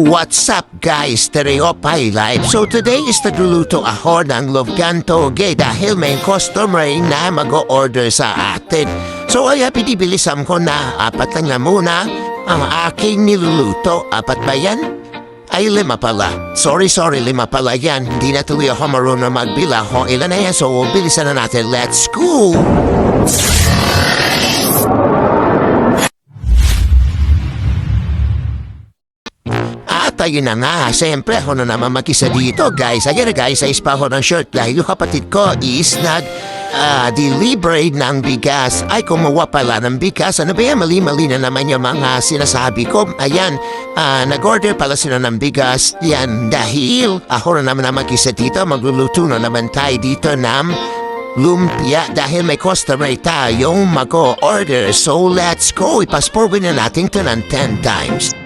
What's up guys? Stereo Pai Live. So today is nagluluto ako ng lobgan toge dahil may customer na mag-o-order sa atin. So ay pinibilisan ko na 4 lang na muna ang aking niluluto. 4 ba yan? Ay 5 pala. Sorry, 5 pala yan. Hindi na tuloy ako marunong magbilang kung ilan na yan. So bilisan na natin. Let's go! Ayun na nga, siyempre ako na naman mag-isa dito guys. Ayan na guys, ayos pa ako ng shirt dahil yung kapatid ko is deliver ng bigas. Ay, kumuha pala ng bigas. Ano ba yan? Mali-mali na naman yung mga sinasabi ko. Ayan, nag-order pala sila ng bigas. Yan, dahil ako na naman mag-isa dito. Magluluto na naman tayo dito ng lumpia dahil may customer tayong mag-order. So let's go. Ipasporwin na natin ito ng 10 times.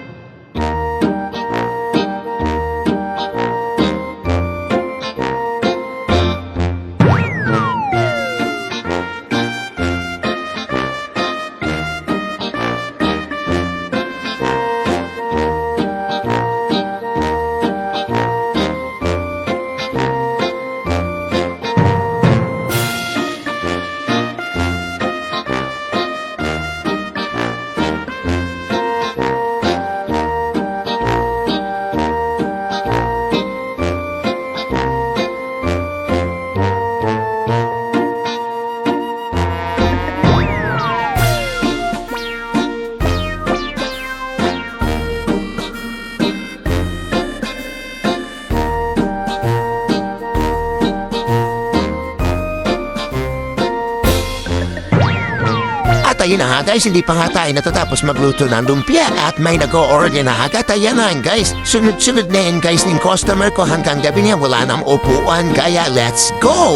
Ayun na nga guys, hindi pa nga tayo natatapos magluto ng lumpia at may nag-o-order na agad. Ayan na guys, sunod-sunod na yun guys ng customer ko hanggang gabi niya wala nang upuan. Kaya let's go!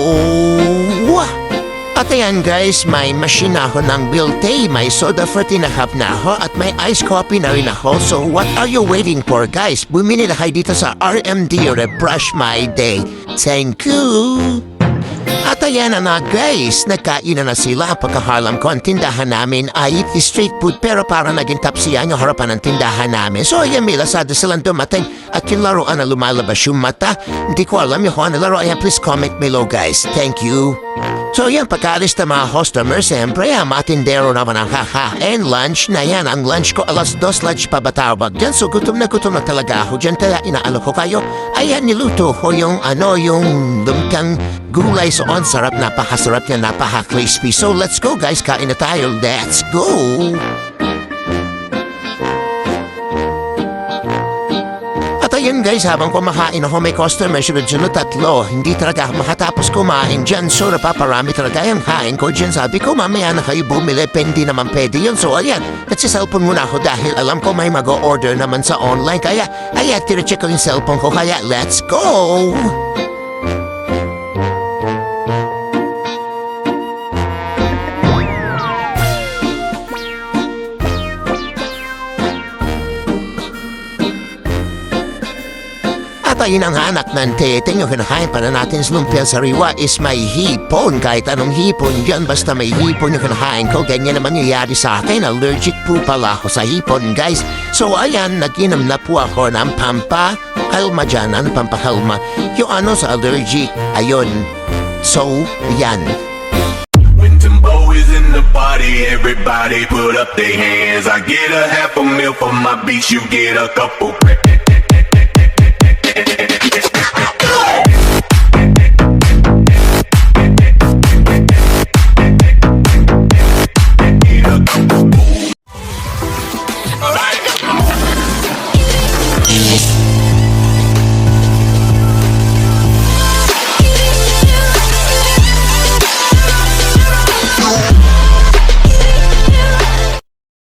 At ayan guys, may machine na ako ng Bilte, may soda fruity na cup na ako at may iced coffee na rin ako. So what are you waiting for guys? Bumili na kayo dito sa RMD Refresh My Day. Thank you! At ayan na nga guys, nagkain na sila. Pagkakalam ko, ang tindahan namin ay street food pero parang naging tapsiyan yung harapan ng tindahan namin. So ayan, may lasada silang dumating at yung laruan na lumalabas yung mata. Hindi ko alam yung kung ano laro. Ayan, please comment below guys. Thank you. So yan, pagkaalis na mga customers, siyempre ang matindero naman ang kakain. Lunch na yan, ang lunch ko 2:00 lunch pa ba tawag dyan? So gutom na talaga ako dyan. Kaya inaalo ko kayo. Ayan, niluto ko yung lumpiang gulay soon. Sarap, napakasarap niya, napaka-crispy. So let's go guys, kain na tayo. Let's go! Ayun guys, habang kumakain ako may customer, sunod-sunod 3. Hindi talaga ako makatapos kumain dyan. So napaparami talaga yung kain ko dyan. Sabi ko, mamaya na kayo bumili, hindi naman pwede yun. So ayan, nagsiselfon muna ako dahil alam ko may mag-o-order naman sa online. Kaya ayan, tira-check ko yung cellphone ko. Kaya let's go! Ayun ang anak ng teteng, yung kinakain pa na natin sa lumpia sariwa is may hipon. Kahit anong hipon dyan, basta may hipon yung kinakain ko. Ganyan naman nangyayari sa akin. Allergic po pala ako sa hipon guys. So ayan, nag-inom na po ako ng pampakalma dyan. Ano pampakalma? Yung sa allergic. Ayun. So, yan. When Timbo is in the party, everybody put up their hands. I get a half a meal for my beats, you get a couple.